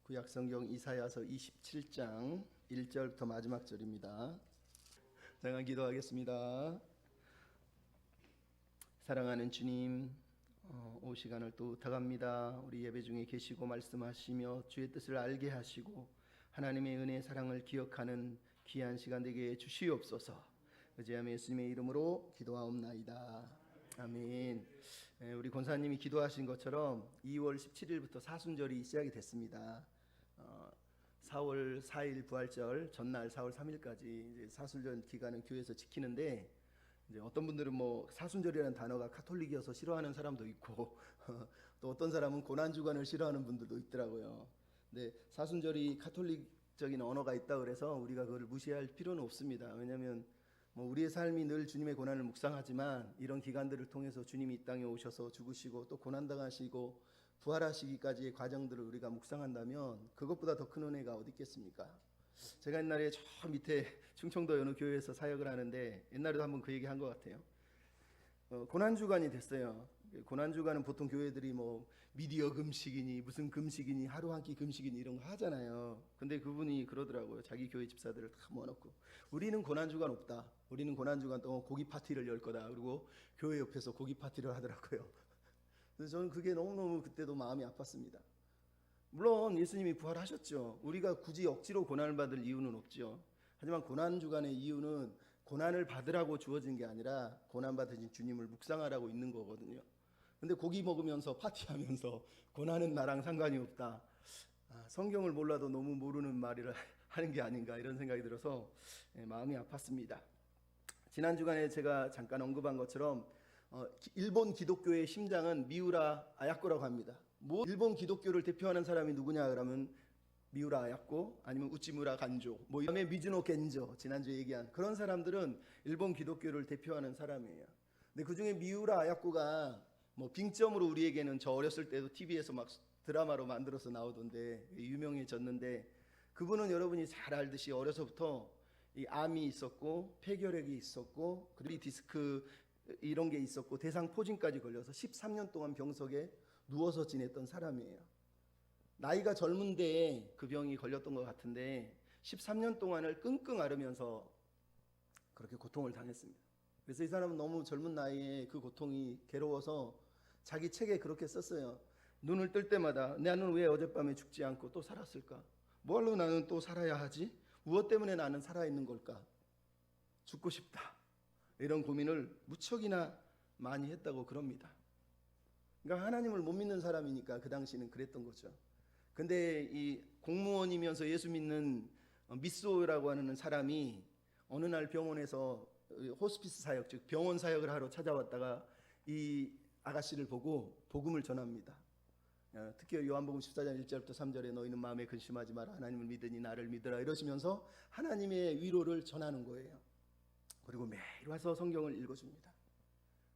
구약성경 이사야서 27장 1절부터 마지막 절입니다. 잠깐 기도하겠습니다. 사랑하는 주님, 오 시간을 또 부탁합니다. 우리 예배 중에 계시고 말씀하시며 주의 뜻을 알게 하시고 하나님의 은혜 사랑을 기억하는 귀한 시간 되게 주시옵소서. 의지하며 예수님의 이름으로 기도하옵나이다. 아멘. 우리 권사님이 기도하신 것처럼 2월 17일부터 사순절이 시작이 됐습니다. 4월 4일 부활절 전날 4월 3일까지 이제 사순절 기간은 교회에서 지키는데, 이제 어떤 분들은 뭐 사순절이라는 단어가 카톨릭이어서 싫어하는 사람도 있고 또 어떤 사람은 고난주간을 싫어하는 분들도 있더라고요. 근데 사순절이 카톨릭적인 언어가 있다 그래서 우리가 그걸 무시할 필요는 없습니다. 왜냐하면 뭐 우리의 삶이 늘 주님의 고난을 묵상하지만 이런 기간들을 통해서 주님이 이 땅에 오셔서 죽으시고 또 고난당하시고 부활하시기까지의 과정들을 우리가 묵상한다면 그것보다 더 큰 은혜가 어디 있겠습니까? 제가 옛날에 저 밑에 충청도 어느 교회에서 사역을 하는데 옛날에도 한번 그 얘기 한 것 같아요. 고난주간이 됐어요. 고난주간은 보통 교회들이 뭐 미디어 금식이니 무슨 금식이니 하루 한 끼 금식이니 이런 거 하잖아요. 근데 그분이 그러더라고요. 자기 교회 집사들을 다 모아놓고 우리는 고난주간 없다. 우리는 고난주간 동안 고기 파티를 열 거다. 그리고 교회 옆에서 고기 파티를 하더라고요. 그래서 저는 그게 너무너무 그때도 마음이 아팠습니다. 물론 예수님이 부활하셨죠. 우리가 굳이 억지로 고난을 받을 이유는 없죠. 하지만 고난주간의 이유는 고난을 받으라고 주어진 게 아니라 고난받으신 주님을 묵상하라고 있는 거거든요. 근데 고기 먹으면서 파티하면서 고난은 나랑 상관이 없다. 성경을 몰라도 너무 모르는 말을 하는 게 아닌가 이런 생각이 들어서 마음이 아팠습니다. 지난 주간에 제가 잠깐 언급한 것처럼 일본 기독교의 심장은 미우라 아야코라고 합니다. 일본 기독교를 대표하는 사람이 누구냐 그러면 미우라 아야코 아니면 우찌무라 간조, 뭐 다음에 미즈노 겐조, 지난주에 얘기한 그런 사람들은 일본 기독교를 대표하는 사람이에요. 근데 그중에 미우라 아야코가 뭐 빙점으로 우리에게는 저 어렸을 때도 TV에서 막 드라마로 만들어서 나오던데 유명해졌는데, 그분은 여러분이 잘 알듯이 어려서부터 이 암이 있었고 폐결핵이 있었고 그리고 디스크 이런 게 있었고 대상포진까지 걸려서 13년 동안 병석에 누워서 지냈던 사람이에요. 나이가 젊은데 그 병이 걸렸던 것 같은데 13년 동안을 끙끙 앓으면서 그렇게 고통을 당했습니다. 그래서 이 사람은 너무 젊은 나이에 그 고통이 괴로워서 자기 책에 그렇게 썼어요. 눈을 뜰 때마다 나는 왜 어젯밤에 죽지 않고 또 살았을까? 뭘로 나는 또 살아야 하지? 무엇 때문에 나는 살아있는 걸까? 죽고 싶다. 이런 고민을 무척이나 많이 했다고 그럽니다. 그러니까 하나님을 못 믿는 사람이니까 그 당시는 그랬던 거죠. 근데 이 공무원이면서 예수 믿는 미소라고 하는 사람이 어느 날 병원에서 호스피스 사역, 즉 병원 사역을 하러 찾아왔다가 이 아가씨를 보고 복음을 전합니다. 특히 요한복음 14장 1절부터 3절에 너희는 마음에 근심하지 마라. 하나님을 믿으니 나를 믿으라. 이러시면서 하나님의 위로를 전하는 거예요. 그리고 매일 와서 성경을 읽어줍니다.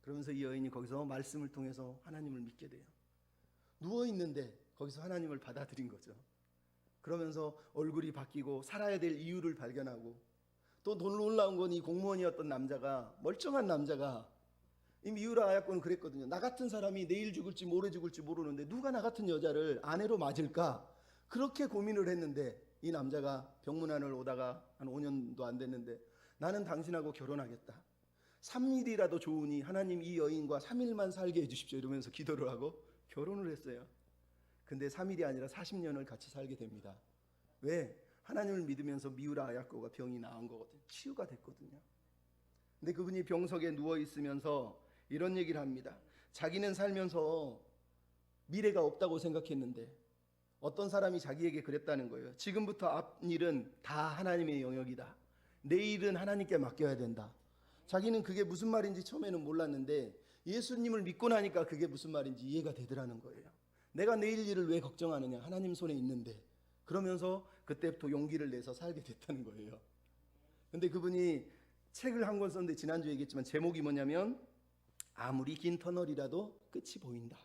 그러면서 이 여인이 거기서 말씀을 통해서 하나님을 믿게 돼요. 누워있는데 거기서 하나님을 받아들인 거죠. 그러면서 얼굴이 바뀌고 살아야 될 이유를 발견하고, 또 놀라운 건 이 공무원이었던 남자가, 멀쩡한 남자가, 이 미우라 아야코는 그랬거든요. 나 같은 사람이 내일 죽을지 모레 죽을지 모르는데 누가 나 같은 여자를 아내로 맞을까? 그렇게 고민을 했는데 이 남자가 병문안을 오다가 한 5년도 안 됐는데 나는 당신하고 결혼하겠다. 3일이라도 좋으니 하나님 이 여인과 3일만 살게 해주십시오 이러면서 기도를 하고 결혼을 했어요. 근데 3일이 아니라 40년을 같이 살게 됩니다. 왜? 하나님을 믿으면서 미우라 아야코가 병이 나은 거거든요. 치유가 됐거든요. 근데 그분이 병석에 누워있으면서 이런 얘기를 합니다. 자기는 살면서 미래가 없다고 생각했는데 어떤 사람이 자기에게 그랬다는 거예요. 지금부터 앞일은 다 하나님의 영역이다. 내일은 하나님께 맡겨야 된다. 자기는 그게 무슨 말인지 처음에는 몰랐는데 예수님을 믿고 나니까 그게 무슨 말인지 이해가 되더라는 거예요. 내가 내일 일을 왜 걱정하느냐? 하나님 손에 있는데. 그러면서 그때부터 용기를 내서 살게 됐다는 거예요. 근데 그분이 책을 한 권 썼는데 지난주에 얘기했지만 제목이 뭐냐면 아무리 긴 터널이라도 끝이 보인다.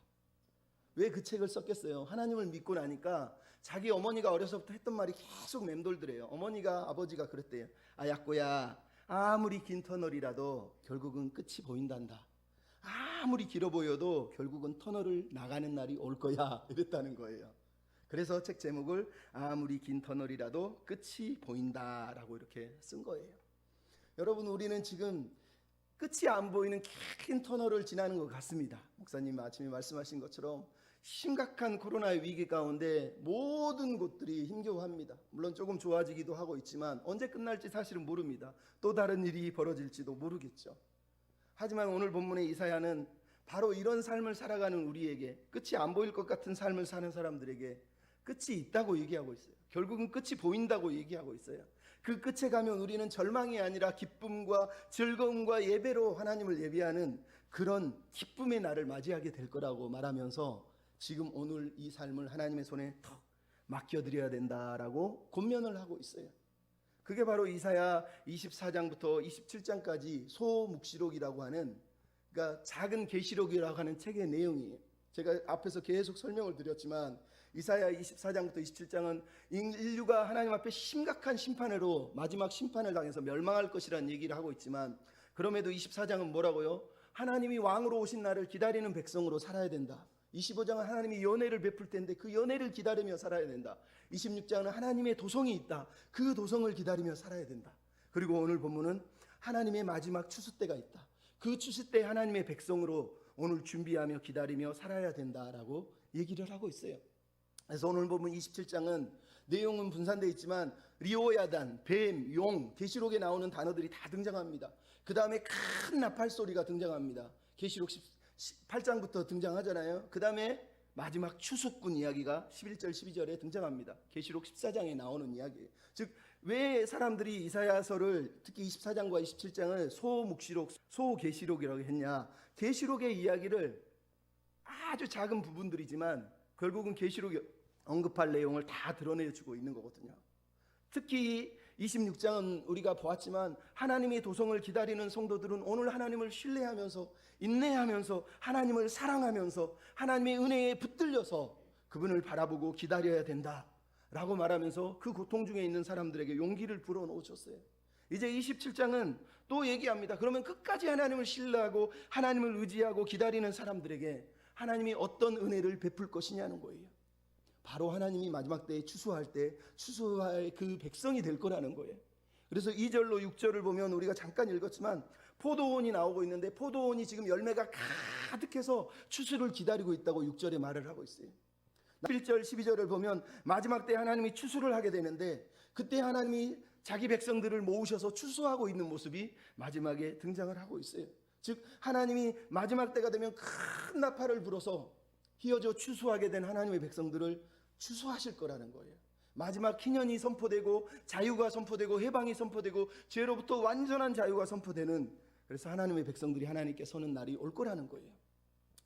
왜 그 책을 썼겠어요? 하나님을 믿고 나니까 자기 어머니가 어려서부터 했던 말이 계속 맴돌더래요. 어머니가, 아버지가 그랬대요. 아야꼬야, 아무리 긴 터널이라도 결국은 끝이 보인단다. 아무리 길어 보여도 결국은 터널을 나가는 날이 올 거야. 이랬다는 거예요. 그래서 책 제목을 아무리 긴 터널이라도 끝이 보인다라고 이렇게 쓴 거예요. 여러분, 우리는 지금 끝이 안 보이는 긴 터널을 지나는 것 같습니다. 목사님 아침에 말씀하신 것처럼 심각한 코로나의 위기 가운데 모든 곳들이 힘겨워합니다. 물론 조금 좋아지기도 하고 있지만 언제 끝날지 사실은 모릅니다. 또 다른 일이 벌어질지도 모르겠죠. 하지만 오늘 본문의 이사야는 바로 이런 삶을 살아가는 우리에게, 끝이 안 보일 것 같은 삶을 사는 사람들에게 끝이 있다고 얘기하고 있어요. 결국은 끝이 보인다고 얘기하고 있어요. 그 끝에 가면 우리는 절망이 아니라 기쁨과 즐거움과 예배로 하나님을 예배하는 그런 기쁨의 날을 맞이하게 될 거라고 말하면서 지금 오늘 이 삶을 하나님의 손에 턱 맡겨드려야 된다라고 권면을 하고 있어요. 그게 바로 이사야 24장부터 27장까지 소묵시록이라고 하는, 그러니까 작은 계시록이라고 하는 책의 내용이에요. 제가 앞에서 계속 설명을 드렸지만 이사야 24장부터 27장은 인류가 하나님 앞에 심각한 심판으로 마지막 심판을 당해서 멸망할 것이라는 얘기를 하고 있지만, 그럼에도 24장은 뭐라고요? 하나님이 왕으로 오신 날을 기다리는 백성으로 살아야 된다. 25장은 하나님이 연회를 베풀 텐데 그 연회를 기다리며 살아야 된다. 26장은 하나님의 도성이 있다. 그 도성을 기다리며 살아야 된다. 그리고 오늘 본문은 하나님의 마지막 추수 때가 있다. 그 추수 때 하나님의 백성으로 오늘 준비하며 기다리며 살아야 된다라고 얘기를 하고 있어요. 그래서 오늘 본문 27장은 내용은 분산되어 있지만 리오야단, 뱀, 용, 계시록에 나오는 단어들이 다 등장합니다. 그 다음에 큰 나팔 소리가 등장합니다. 계시록 18장부터 등장하잖아요. 그 다음에 마지막 추수꾼 이야기가 11절 12절에 등장합니다. 계시록 14장에 나오는 이야기예요. 즉 왜 사람들이 이사야서를 특히 24장과 27장을 소묵시록, 소계시록이라고 했냐? 계시록의 이야기를 아주 작은 부분들이지만 결국은 계시록이 언급할 내용을 다 드러내주고 있는 거거든요. 특히 26장은 우리가 보았지만 하나님의 도성을 기다리는 성도들은 오늘 하나님을 신뢰하면서 인내하면서 하나님을 사랑하면서 하나님의 은혜에 붙들려서 그분을 바라보고 기다려야 된다 라고 말하면서 그 고통 중에 있는 사람들에게 용기를 불어넣으셨어요. 이제 27장은 또 얘기합니다. 그러면 끝까지 하나님을 신뢰하고 하나님을 의지하고 기다리는 사람들에게 하나님이 어떤 은혜를 베풀 것이냐는 거예요. 바로 하나님이 마지막 때에 추수할 때 추수할 그 백성이 될 거라는 거예요. 그래서 2절로 6절을 보면 우리가 잠깐 읽었지만 포도원이 나오고 있는데 포도원이 지금 열매가 가득해서 추수를 기다리고 있다고 6절에 말을 하고 있어요. 1절 12절을 보면 마지막 때 하나님이 추수를 하게 되는데 그때 하나님이 자기 백성들을 모으셔서 추수하고 있는 모습이 마지막에 등장을 하고 있어요. 즉 하나님이 마지막 때가 되면 큰 나팔을 불어서 휘어져 추수하게 된 하나님의 백성들을 추수하실 거라는 거예요. 마지막 희년이 선포되고 자유가 선포되고 해방이 선포되고 죄로부터 완전한 자유가 선포되는, 그래서 하나님의 백성들이 하나님께 서는 날이 올 거라는 거예요.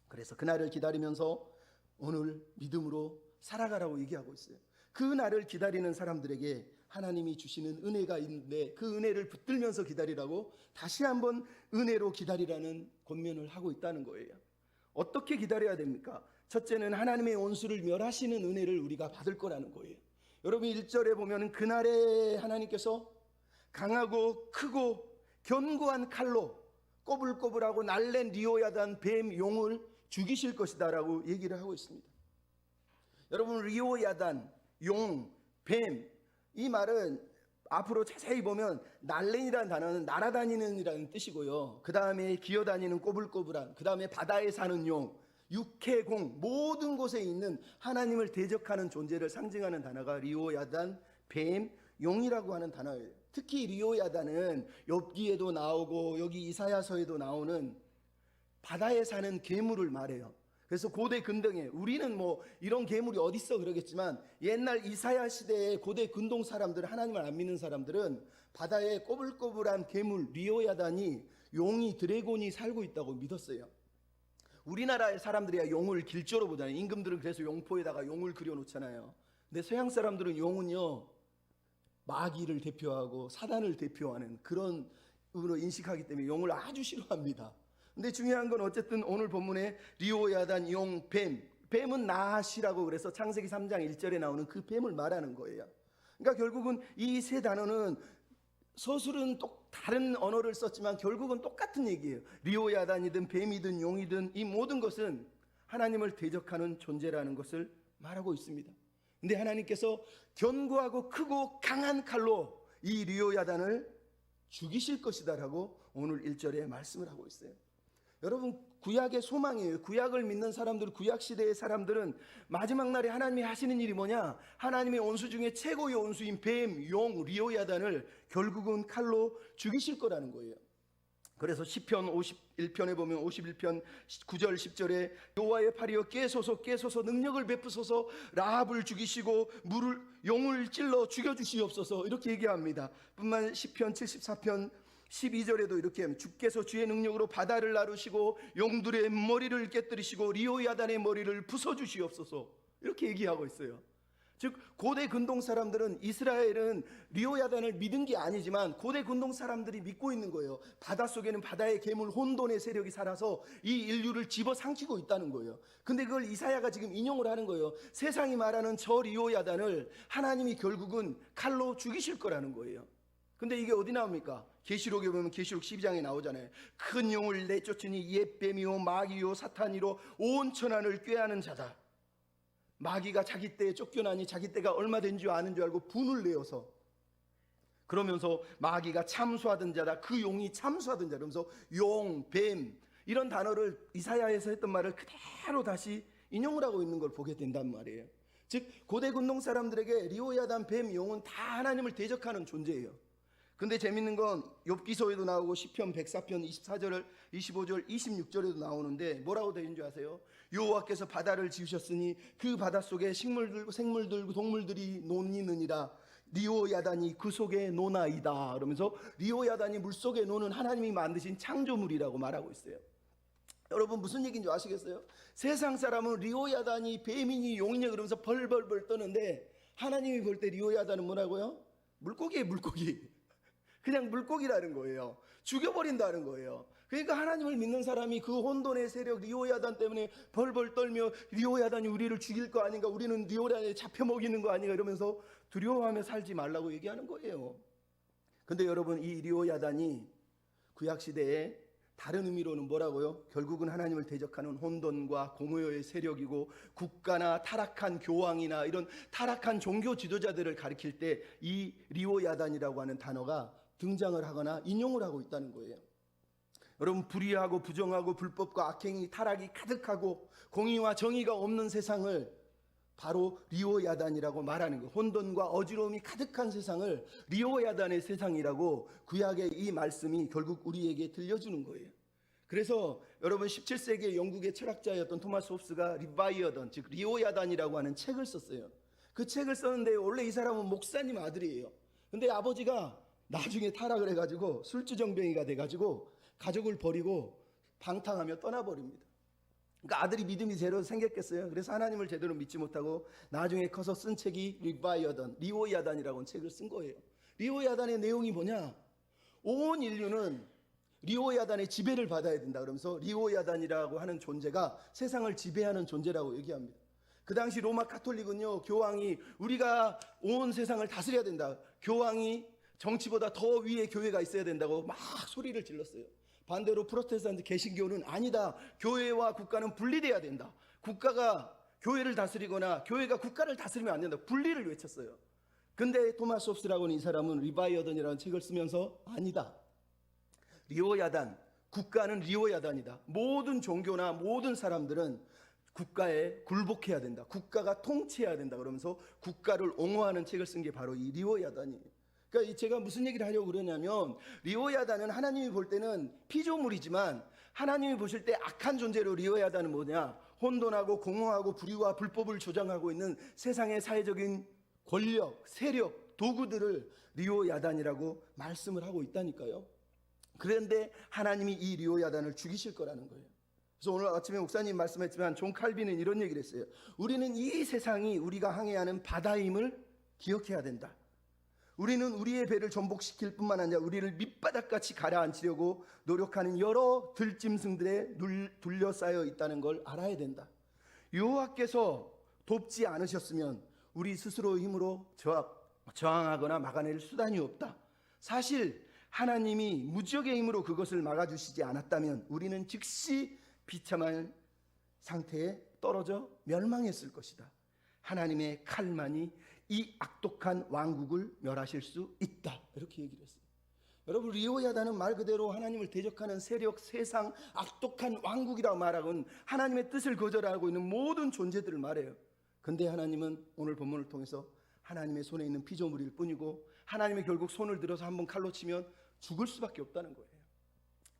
그래서 그날을 기다리면서 오늘 믿음으로 살아가라고 얘기하고 있어요. 그 날을 기다리는 사람들에게 하나님이 주시는 은혜가 있는데 그 은혜를 붙들면서 기다리라고 다시 한번 은혜로 기다리라는 권면을 하고 있다는 거예요. 어떻게 기다려야 됩니까? 첫째는 하나님의 원수를 멸하시는 은혜를 우리가 받을 거라는 거예요. 여러분 1절에 보면 그날에 하나님께서 강하고 크고 견고한 칼로 꼬불꼬불하고 날랜 리오야단 뱀 용을 죽이실 것이다 라고 얘기를 하고 있습니다. 여러분 리오야단, 용, 뱀, 이 말은 앞으로 자세히 보면 날랜이라는 단어는 날아다니는 이라는 뜻이고요. 그 다음에 기어다니는 꼬불꼬불한, 그 다음에 바다에 사는 용, 육해공, 모든 곳에 있는 하나님을 대적하는 존재를 상징하는 단어가 리오야단, 뱀, 용이라고 하는 단어예요. 특히 리오야단은 욥기에도 나오고 여기 이사야서에도 나오는 바다에 사는 괴물을 말해요. 그래서 고대 근동에 우리는 뭐 이런 괴물이 어딨어 그러겠지만 옛날 이사야 시대의 고대 근동 사람들, 하나님을 안 믿는 사람들은 바다에 꼬불꼬불한 괴물 리오야단이, 용이, 드래곤이 살고 있다고 믿었어요. 우리나라의 사람들이야 용을 길조로 보잖아요. 임금들은 그래서 용포에다가 용을 그려놓잖아요. 근데 서양 사람들은 용은요 마귀를 대표하고 사단을 대표하는 그런 으로 인식하기 때문에 용을 아주 싫어합니다. 근데 중요한 건 어쨌든 오늘 본문에 리오야단, 용, 뱀, 뱀은 나하시라고 그래서 창세기 3장 1절에 나오는 그 뱀을 말하는 거예요. 그러니까 결국은 이 세 단어는 서술은 다른 언어를 썼지만 결국은 똑같은 얘기예요. 리오야단이든 뱀이든 용이든 이 모든 것은 하나님을 대적하는 존재라는 것을 말하고 있습니다. 근데 하나님께서 견고하고 크고 강한 칼로 이 리오야단을 죽이실 것이다 라고 오늘 1절에 말씀을 하고 있어요. 여러분, 구약의 소망이에요. 구약을 믿는 사람들, 구약시대의 사람들은 마지막 날에 하나님이 하시는 일이 뭐냐? 하나님의 원수 중에 최고의 원수인 뱀, 용, 리오야단을 결국은 칼로 죽이실 거라는 거예요. 그래서 시편 51편에 보면 51편 9절 10절에 여호와의 팔이여 깨소서 능력을 베푸소서 라합을 죽이시고 용을 찔러 죽여주시옵소서 이렇게 얘기합니다. 뿐만 시편 74편 12절에도 이렇게 합니다. 주께서 주의 능력으로 바다를 나르시고 용들의 머리를 깨뜨리시고 리오야단의 머리를 부숴주시옵소서 이렇게 얘기하고 있어요. 즉 고대 근동 사람들은, 이스라엘은 리오야단을 믿은 게 아니지만 고대 근동 사람들이 믿고 있는 거예요. 바닷속에는 바다의 괴물 혼돈의 세력이 살아서 이 인류를 집어삼키고 있다는 거예요. 근데 그걸 이사야가 지금 인용을 하는 거예요. 세상이 말하는 저 리오야단을 하나님이 결국은 칼로 죽이실 거라는 거예요. 근데 이게 어디 나옵니까? 계시록에 보면 계시록 12장에 나오잖아요. 큰 용을 내쫓으니 옛뱀이요 마귀요 사탄이로 온 천하를 꾀하는 자다. 마귀가 자기 때에 쫓겨나니 자기 때가 얼마 된 줄 아는 줄 알고 분을 내어서, 그러면서 마귀가 참수하던 자다, 그 용이 참수하던 자, 그러면서 용, 뱀 이런 단어를 이사야에서 했던 말을 그대로 다시 인용을 하고 있는 걸 보게 된단 말이에요. 즉 고대 근동 사람들에게 리오야단, 뱀, 용은 다 하나님을 대적하는 존재예요. 근데 재밌는 건 욥기서에도 나오고 시편 104편 24절, 25절, 26절에도 나오는데 뭐라고 되어 있는 줄 아세요? 여호와께서 바다를 지으셨으니 그 바닷속에 생물들, 동물들이 노니느니라. 리오야단이 그 속에 노나이다. 그러면서 리오야단이 물속에 노는 하나님이 만드신 창조물이라고 말하고 있어요. 여러분 무슨 얘기인지 아시겠어요? 세상 사람은 리오야단이 뱀이니 용이니 그러면서 벌벌벌 떠는데 하나님이 볼 때 리오야단은 뭐라고요? 물고기예요, 물고기. 그냥 물고기라는 거예요. 죽여버린다는 거예요. 그러니까 하나님을 믿는 사람이 그 혼돈의 세력 리오야단 때문에 벌벌 떨며 리오야단이 우리를 죽일 거 아닌가, 우리는 리오야단에 잡혀 먹이는 거 아닌가 이러면서 두려워하며 살지 말라고 얘기하는 거예요. 근데 여러분, 이 리오야단이 구약시대에 다른 의미로는 뭐라고요? 결국은 하나님을 대적하는 혼돈과 공허의 세력이고, 국가나 타락한 교황이나 이런 타락한 종교 지도자들을 가리킬 때 이 리오야단이라고 하는 단어가 등장을 하거나 인용을 하고 있다는 거예요. 여러분, 불의하고 부정하고 불법과 악행이, 타락이 가득하고 공의와 정의가 없는 세상을 바로 리오야단이라고 말하는 거예요. 혼돈과 어지러움이 가득한 세상을 리오야단의 세상이라고 구약의 이 말씀이 결국 우리에게 들려주는 거예요. 그래서 여러분 17세기의 영국의 철학자였던 토마스 홉스가 리바이어던, 즉 리오야단이라고 하는 책을 썼어요. 그 책을 썼는데 원래 이 사람은 목사님 아들이에요. 근데 아버지가 나중에 타락을 해가지고 술주정뱅이가 돼가지고 가족을 버리고 방탕하며 떠나버립니다. 그러니까 아들이 믿음이 제대로 생겼겠어요? 그래서 하나님을 제대로 믿지 못하고 나중에 커서 쓴 책이 리오야단이라고 하는 책을 쓴 거예요. 리오야단의 내용이 뭐냐? 온 인류는 리오야단의 지배를 받아야 된다 그러면서 리오야단이라고 하는 존재가 세상을 지배하는 존재라고 얘기합니다. 그 당시 로마 카톨릭은요, 교황이 우리가 온 세상을 다스려야 된다, 교황이 정치보다 더 위에 교회가 있어야 된다고 막 소리를 질렀어요. 반대로 프로테스탄트 개신교는 아니다, 교회와 국가는 분리돼야 된다, 국가가 교회를 다스리거나 교회가 국가를 다스리면 안 된다, 분리를 외쳤어요. 근데 토마스 홉스라고 하는 이 사람은 리바이어던이라는 책을 쓰면서 아니다, 리오야단, 국가는 리오야단이다, 모든 종교나 모든 사람들은 국가에 굴복해야 된다, 국가가 통치해야 된다 그러면서 국가를 옹호하는 책을 쓴 게 바로 이 리오야단이에요. 그러니까 제가 무슨 얘기를 하려고 그러냐면, 리오야단은 하나님이 볼 때는 피조물이지만 하나님이 보실 때 악한 존재로 리오야단은 뭐냐? 혼돈하고 공허하고 불의와 불법을 조장하고 있는 세상의 사회적인 권력, 세력, 도구들을 리오야단이라고 말씀을 하고 있다니까요. 그런데 하나님이 이 리오야단을 죽이실 거라는 거예요. 그래서 오늘 아침에 목사님 말씀했지만 존 칼빈은 이런 얘기를 했어요. 우리는 이 세상이 우리가 항해하는 바다임을 기억해야 된다. 우리는 우리의 배를 전복시킬 뿐만 아니라 우리를 밑바닥같이 가라앉히려고 노력하는 여러 들짐승들에 둘러싸여 있다는 걸 알아야 된다. 여호와께서 돕지 않으셨으면 우리 스스로의 힘으로 저항하거나 막아낼 수단이 없다. 사실 하나님이 무적의 힘으로 그것을 막아주시지 않았다면 우리는 즉시 비참한 상태에 떨어져 멸망했을 것이다. 하나님의 칼만이 이 악독한 왕국을 멸하실 수 있다. 이렇게 얘기를 했어요. 여러분, 리호야다는 말 그대로 하나님을 대적하는 세력, 세상, 악독한 왕국이라고 말하고는 하나님의 뜻을 거절하고 있는 모든 존재들을 말해요. 근데 하나님은 오늘 본문을 통해서 하나님의 손에 있는 피조물일 뿐이고, 하나님이 결국 손을 들어서 한번 칼로 치면 죽을 수밖에 없다는 거예요.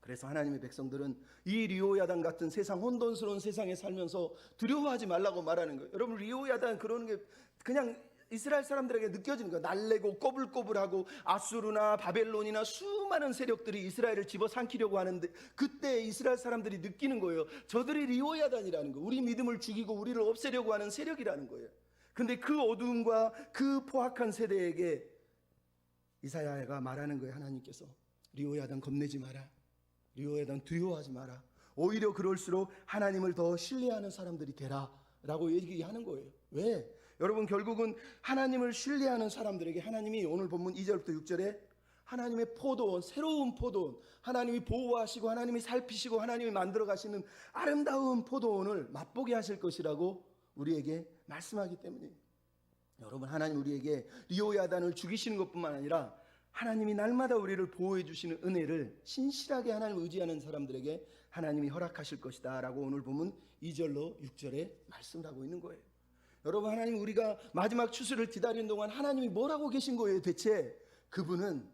그래서 하나님의 백성들은 이 리호야단 같은 세상, 혼돈스러운 세상에 살면서 두려워하지 말라고 말하는 거예요. 여러분, 리호야단 그러는 게 그냥 이스라엘 사람들에게 느껴지는 거예요. 날래고 꼬불꼬불하고 아수르나 바벨론이나 수많은 세력들이 이스라엘을 집어삼키려고 하는데, 그때 이스라엘 사람들이 느끼는 거예요. 저들이 리호야단이라는 거, 우리 믿음을 죽이고 우리를 없애려고 하는 세력이라는 거예요. 근데 그 어두움과 그 포악한 세대에게 이사야가 말하는 거예요. 하나님께서 리호야단 겁내지 마라, 리호야단 두려워하지 마라, 오히려 그럴수록 하나님을 더 신뢰하는 사람들이 되라 라고 얘기하는 거예요. 왜? 여러분, 결국은 하나님을 신뢰하는 사람들에게 하나님이 오늘 본문 2절부터 6절에 하나님의 포도원, 새로운 포도원, 하나님이 보호하시고 하나님이 살피시고 하나님이 만들어 가시는 아름다운 포도원을 맛보게 하실 것이라고 우리에게 말씀하기 때문이에요. 여러분, 하나님 우리에게 리호야단을 죽이시는 것뿐만 아니라 하나님이 날마다 우리를 보호해 주시는 은혜를 신실하게 하나님을 의지하는 사람들에게 하나님이 허락하실 것이다 라고 오늘 본문 2절로 6절에 말씀을 하고 있는 거예요. 여러분, 하나님 우리가 마지막 추수를 기다리는 동안 하나님이 뭐라고 계신 거예요? 대체 그분은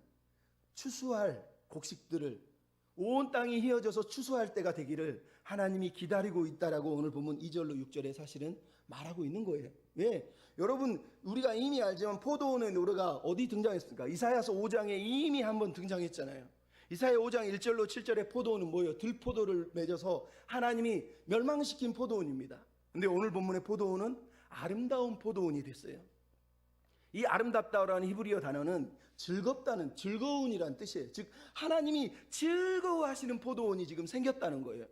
추수할 곡식들을, 온 땅이 휘어져서 추수할 때가 되기를 하나님이 기다리고 있다라고 오늘 보면 2절로 6절에 사실은 말하고 있는 거예요. 왜? 여러분, 우리가 이미 알지만 포도원의 노래가 어디 등장했습니까? 이사야서 5장에 이미 한번 등장했잖아요. 이사야 5장 1절로 7절의 포도원은 뭐예요? 들포도를 맺어서 하나님이 멸망시킨 포도원입니다. 근데 오늘 본문의 포도원은 아름다운 포도원이 됐어요. 이 아름답다라는 히브리어 단어는 즐겁다는, 즐거운이라는 뜻이에요. 즉 하나님이 즐거워하시는 포도원이 지금 생겼다는 거예요.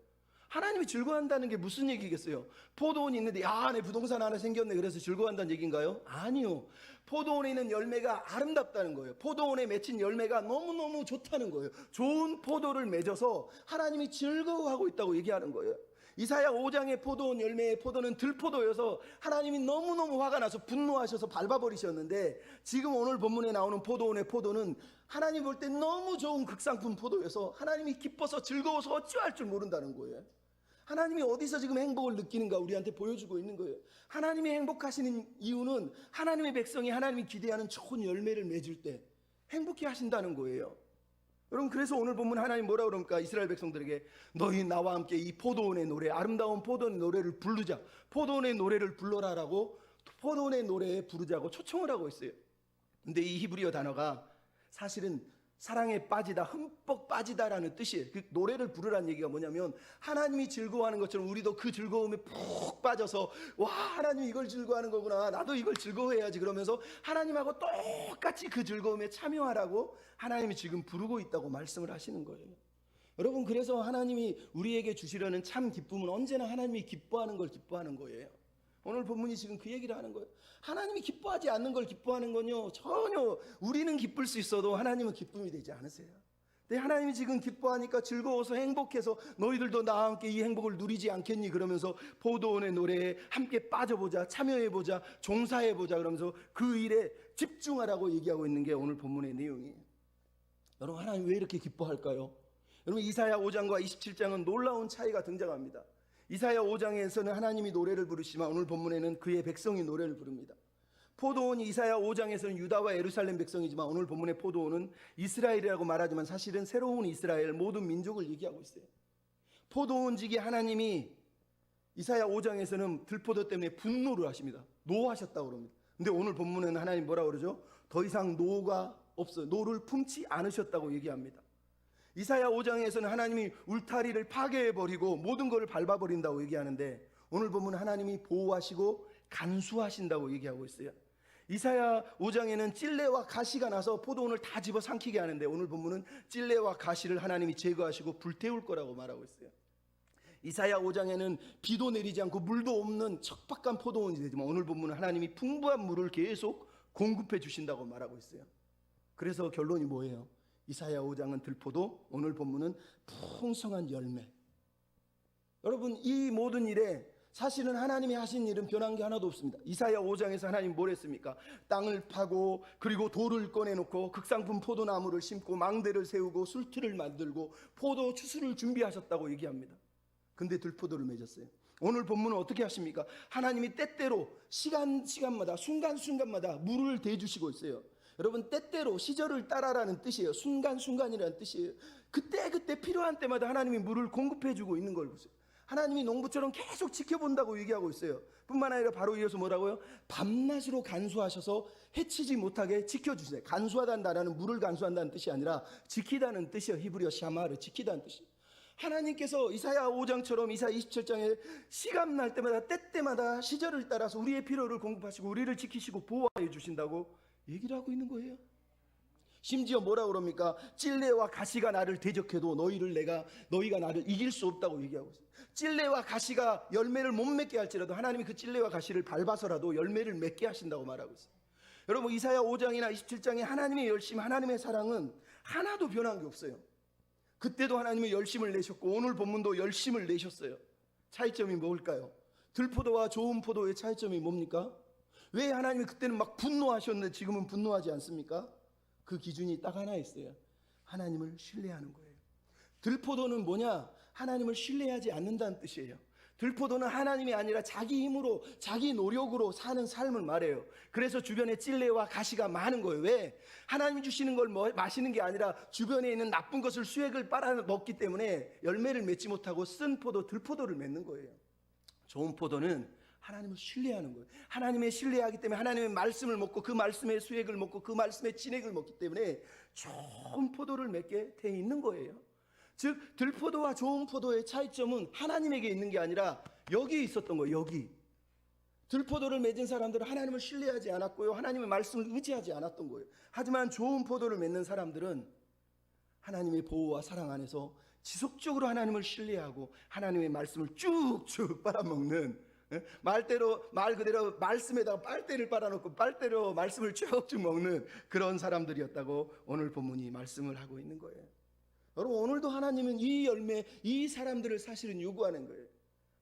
하나님이 즐거워한다는 게 무슨 얘기겠어요? 포도원이 있는데 야, 내 부동산 하나 생겼네 그래서 즐거워한다는 얘기인가요? 아니요. 포도원에 있는 열매가 아름답다는 거예요. 포도원에 맺힌 열매가 너무너무 좋다는 거예요. 좋은 포도를 맺어서 하나님이 즐거워하고 있다고 얘기하는 거예요. 이사야 5장의 포도원 열매의 포도는 들포도여서 하나님이 너무너무 화가 나서 분노하셔서 밟아버리셨는데, 지금 오늘 본문에 나오는 포도원의 포도는 하나님 볼 때 너무 좋은 극상품 포도여서 하나님이 기뻐서 즐거워서 어찌할 줄 모른다는 거예요. 하나님이 어디서 지금 행복을 느끼는가 우리한테 보여주고 있는 거예요. 하나님이 행복하시는 이유는 하나님의 백성이 하나님이 기대하는 좋은 열매를 맺을 때 행복해 하신다는 거예요. 여러분, 그래서 오늘 보면 하나님 뭐라 그럽니까? 이스라엘 백성들에게 너희 나와 함께 이 포도원의 노래, 아름다운 포도원의 노래를 부르자, 포도원의 노래를 불러라라고 포도원의 노래에 부르자고 초청을 하고 있어요. 근데 이 히브리어 단어가 사실은 사랑에 빠지다, 흠뻑 빠지다라는 뜻이에요. 그 노래를 부르라는 얘기가 뭐냐면 하나님이 즐거워하는 것처럼 우리도 그 즐거움에 푹 빠져서 와, 하나님 이걸 즐거워하는 거구나, 나도 이걸 즐거워해야지 그러면서 하나님하고 똑같이 그 즐거움에 참여하라고 하나님이 지금 부르고 있다고 말씀을 하시는 거예요. 여러분, 그래서 하나님이 우리에게 주시려는 참 기쁨은 언제나 하나님이 기뻐하는 걸 기뻐하는 거예요. 오늘 본문이 지금 그 얘기를 하는 거예요. 하나님이 기뻐하지 않는 걸 기뻐하는 건요, 전혀 우리는 기쁠 수 있어도 하나님은 기쁨이 되지 않으세요. 근데 하나님이 지금 기뻐하니까 즐거워서 행복해서 너희들도 나와 함께 이 행복을 누리지 않겠니? 그러면서 포도원의 노래에 함께 빠져보자, 참여해보자, 종사해보자 그러면서 그 일에 집중하라고 얘기하고 있는 게 오늘 본문의 내용이에요. 여러분, 하나님 왜 이렇게 기뻐할까요? 여러분, 이사야 5장과 27장은 놀라운 차이가 등장합니다. 이사야 5장에서는 하나님이 노래를 부르시지만 오늘 본문에는 그의 백성이 노래를 부릅니다. 포도원이 이사야 5장에서는 유다와 예루살렘 백성이지만 오늘 본문의 포도원은 이스라엘이라고 말하지만 사실은 새로운 이스라엘, 모든 민족을 얘기하고 있어요. 포도원지기 하나님이 이사야 5장에서는 들포도 때문에 분노를 하십니다. 노하셨다고 그럽니다. 근데 오늘 본문에는 하나님 뭐라고 그러죠? 더 이상 노가 없어요. 노를 품지 않으셨다고 얘기합니다. 이사야 5장에서는 하나님이 울타리를 파괴해버리고 모든 것을 밟아버린다고 얘기하는데 오늘 보면 하나님이 보호하시고 간수하신다고 얘기하고 있어요. 이사야 5장에는 찔레와 가시가 나서 포도원을 다 집어삼키게 하는데 오늘 본문은 찔레와 가시를 하나님이 제거하시고 불태울 거라고 말하고 있어요. 이사야 5장에는 비도 내리지 않고 물도 없는 척박한 포도원이 되지만 오늘 본문은 하나님이 풍부한 물을 계속 공급해 주신다고 말하고 있어요. 그래서 결론이 뭐예요? 이사야 5장은 들포도, 오늘 본문은 풍성한 열매. 여러분, 이 모든 일에 사실은 하나님이 하신 일은 변한 게 하나도 없습니다. 이사야 5장에서 하나님 뭘 했습니까? 땅을 파고 그리고 돌을 꺼내놓고 극상품 포도나무를 심고 망대를 세우고 술틀을 만들고 포도 추수를 준비하셨다고 얘기합니다. 근데 들포도를 맺었어요. 오늘 본문은 어떻게 하십니까? 하나님이 때때로 시간마다 순간순간마다 물을 대주시고 있어요. 여러분, 때때로 시절을 따라라는 뜻이에요. 순간순간이라는 뜻이에요. 그때 필요한 때마다 하나님이 물을 공급해주고 있는 걸 보세요. 하나님이 농부처럼 계속 지켜본다고 얘기하고 있어요. 뿐만 아니라 바로 이어서 뭐라고요? 밤낮으로 간수하셔서 해치지 못하게 지켜주세요. 간수하다는 단어는 물을 간수한다는 뜻이 아니라 지키다는 뜻이에요. 히브리어 샤마르, 지키다는 뜻이에요. 하나님께서 이사야 5장처럼 이사야 27장에 시간 날 때마다 때때마다 시절을 따라서 우리의 필요를 공급하시고 우리를 지키시고 보호해 주신다고 얘기를 하고 있는 거예요. 심지어 뭐라 그럽니까? 찔레와 가시가 나를 대적해도 너희가 나를 이길 수 없다고 얘기하고 있어요. 찔레와 가시가 열매를 못 맺게 할지라도 하나님이 그 찔레와 가시를 밟아서라도 열매를 맺게 하신다고 말하고 있어요. 여러분, 이사야 5장이나 27장에 하나님의 열심, 하나님의 사랑은 하나도 변한 게 없어요. 그때도 하나님이 열심을 내셨고 오늘 본문도 열심을 내셨어요. 차이점이 뭘까요? 들포도와 좋은 포도의 차이점이 뭡니까? 왜 하나님이 그때는 막 분노하셨는데 지금은 분노하지 않습니까? 그 기준이 딱 하나 있어요. 하나님을 신뢰하는 거예요. 들포도는 뭐냐? 하나님을 신뢰하지 않는다는 뜻이에요. 들포도는 하나님이 아니라 자기 힘으로, 자기 노력으로 사는 삶을 말해요. 그래서 주변에 찔레와 가시가 많은 거예요. 왜? 하나님이 주시는 걸 마시는 게 아니라 주변에 있는 나쁜 것을 수액을 빨아먹기 때문에 열매를 맺지 못하고 쓴 포도, 들포도를 맺는 거예요. 좋은 포도는 하나님을 신뢰하는 거예요. 하나님의 신뢰하기 때문에 하나님의 말씀을 먹고 그 말씀의 수액을 먹고 그 말씀의 진액을 먹기 때문에 좋은 포도를 맺게 돼 있는 거예요. 즉 들포도와 좋은 포도의 차이점은 하나님에게 있는 게 아니라 여기 있었던 거예요. 여기 들포도를 맺은 사람들은 하나님을 신뢰하지 않았고요, 하나님의 말씀을 의지하지 않았던 거예요. 하지만 좋은 포도를 맺는 사람들은 하나님의 보호와 사랑 안에서 지속적으로 하나님을 신뢰하고 하나님의 말씀을 쭉쭉 빨아먹는, 말 그대로 말씀에다가 빨대를 빨아놓고 빨대로 말씀을 쭉쭉 먹는 그런 사람들이었다고 오늘 본문이 말씀을 하고 있는 거예요. 여러분, 오늘도 하나님은 이 열매, 이 사람들을 사실은 요구하는 거예요.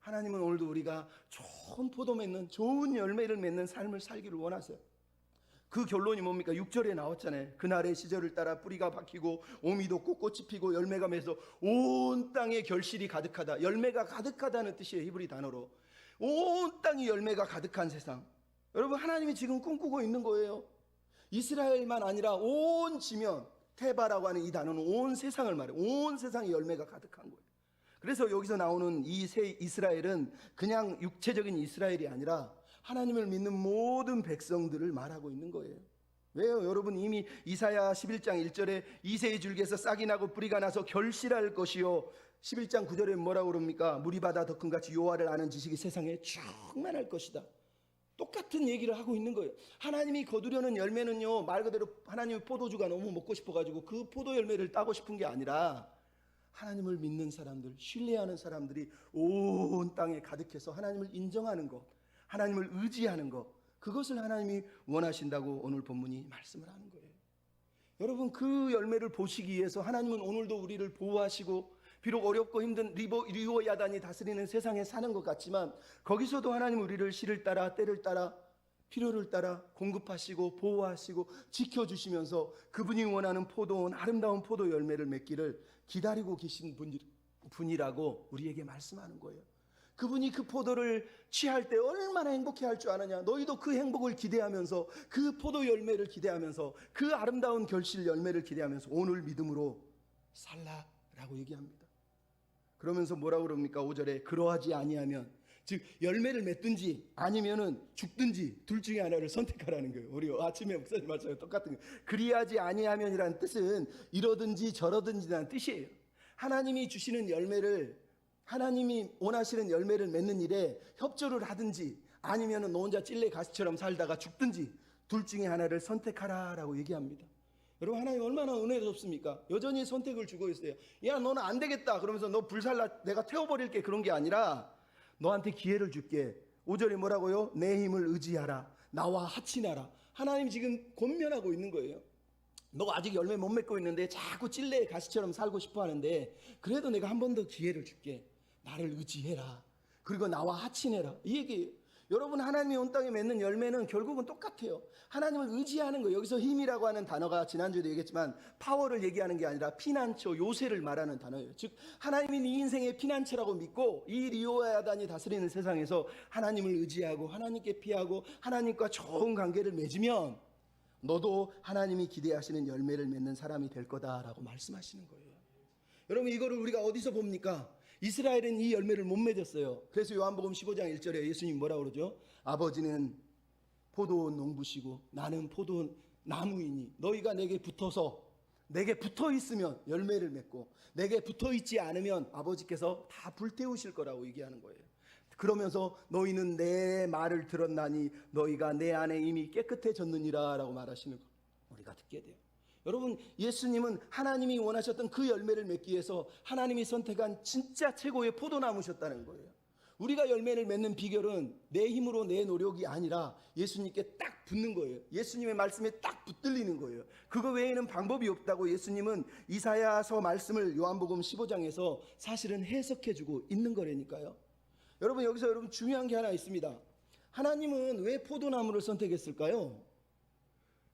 하나님은 오늘도 우리가 좋은 포도 맺는, 좋은 열매를 맺는 삶을 살기를 원하세요. 그 결론이 뭡니까? 6절에 나왔잖아요. 그날의 시절을 따라 뿌리가 박히고 오미 돋고 꽃이 피고 열매가 맺어 온 땅에 결실이 가득하다. 열매가 가득하다는 뜻이에요. 히브리 단어로. 온 땅이 열매가 가득한 세상. 여러분, 하나님이 지금 꿈꾸고 있는 거예요. 이스라엘만 아니라 온 지면, 테바라고 하는 이 단어는 온 세상을 말해요. 온 세상에 열매가 가득한 거예요. 그래서 여기서 나오는 이 새 이스라엘은 그냥 육체적인 이스라엘이 아니라 하나님을 믿는 모든 백성들을 말하고 있는 거예요. 왜요? 여러분, 이미 이사야 11장 1절에 이새의 줄기에서 싹이 나고 뿌리가 나서 결실할 것이요, 11장 9절에 뭐라고 그럽니까? 물이 바다 덕분같이 여호와를 아는 지식이 세상에 충만할 것이다. 똑같은 얘기를 하고 있는 거예요. 하나님이 거두려는 열매는요, 말 그대로 하나님의 포도주가 너무 먹고 싶어가지고 그 포도 열매를 따고 싶은 게 아니라 하나님을 믿는 사람들, 신뢰하는 사람들이 온 땅에 가득해서 하나님을 인정하는 것, 하나님을 의지하는 것, 그것을 하나님이 원하신다고 오늘 본문이 말씀을 하는 거예요. 여러분, 그 열매를 보시기 위해서 하나님은 오늘도 우리를 보호하시고, 비록 어렵고 힘든 리고 야단이 다스리는 세상에 사는 것 같지만 거기서도 하나님 우리를 시를 따라 때를 따라 필요를 따라 공급하시고 보호하시고 지켜주시면서 그분이 원하는 포도원, 아름다운 포도 열매를 맺기를 기다리고 계신 분이라고 우리에게 말씀하는 거예요. 그분이 그 포도를 취할 때 얼마나 행복해할 줄 아느냐. 너희도 그 행복을 기대하면서, 그 포도 열매를 기대하면서, 그 아름다운 결실 열매를 기대하면서 오늘 믿음으로 살라라고 얘기합니다. 그러면서 뭐라고 그럽니까? 5절에 그러하지 아니하면, 즉 열매를 맺든지 아니면은 죽든지 둘 중에 하나를 선택하라는 거예요. 우리 아침에 목사님 말씀에 똑같은 거예요. 그리하지 아니하면이라는 뜻은 이러든지 저러든지라는 뜻이에요. 하나님이 주시는 열매를, 하나님이 원하시는 열매를 맺는 일에 협조를 하든지 아니면은 너 혼자 찔레 가시처럼 살다가 죽든지 둘 중에 하나를 선택하라라고 얘기합니다. 여러분, 하나님 얼마나 은혜롭습니까? 여전히 선택을 주고 있어요. 야, 너는 안 되겠다 그러면서 너 불살라 내가 태워버릴게, 그런 게 아니라 너한테 기회를 줄게. 5절에 뭐라고요? 내 힘을 의지하라, 나와 합친하라. 하나님 지금 권면하고 있는 거예요. 너 아직 열매 못 맺고 있는데 자꾸 찔레의 가시처럼 살고 싶어 하는데 그래도 내가 한 번 더 기회를 줄게. 나를 의지해라. 그리고 나와 하친해라, 이 얘기예요. 여러분, 하나님이 온 땅에 맺는 열매는 결국은 똑같아요. 하나님을 의지하는 거예요. 여기서 힘이라고 하는 단어가 지난주에도 얘기했지만 파워를 얘기하는 게 아니라 피난처, 요새를 말하는 단어예요. 즉 하나님이 네 인생의 피난처라고 믿고 이 리오야단이 다스리는 세상에서 하나님을 의지하고 하나님께 피하고 하나님과 좋은 관계를 맺으면 너도 하나님이 기대하시는 열매를 맺는 사람이 될 거다라고 말씀하시는 거예요. 여러분, 이거를 우리가 어디서 봅니까? 이스라엘은 이 열매를 못 맺었어요. 그래서 요한복음 15장 1절에 예수님 뭐라고 그러죠? 아버지는 포도원 농부시고 나는 포도나무이니 너희가 내게 붙어서, 내게 붙어 있으면 열매를 맺고 내게 붙어 있지 않으면 아버지께서 다 불태우실 거라고 얘기하는 거예요. 그러면서 너희는 내 말을 들었나니 너희가 내 안에 이미 깨끗해졌느니라 라고 말하시는 거 우리가 듣게 돼요. 여러분, 예수님은 하나님이 원하셨던 그 열매를 맺기 위해서 하나님이 선택한 진짜 최고의 포도나무셨다는 거예요. 우리가 열매를 맺는 비결은 내 힘으로 내 노력이 아니라 예수님께 딱 붙는 거예요. 예수님의 말씀에 딱 붙들리는 거예요. 그거 외에는 방법이 없다고 예수님은 이사야서 말씀을 요한복음 15장에서 사실은 해석해주고 있는 거라니까요. 여러분, 여기서 여러분 중요한 게 하나 있습니다. 하나님은 왜 포도나무를 선택했을까요?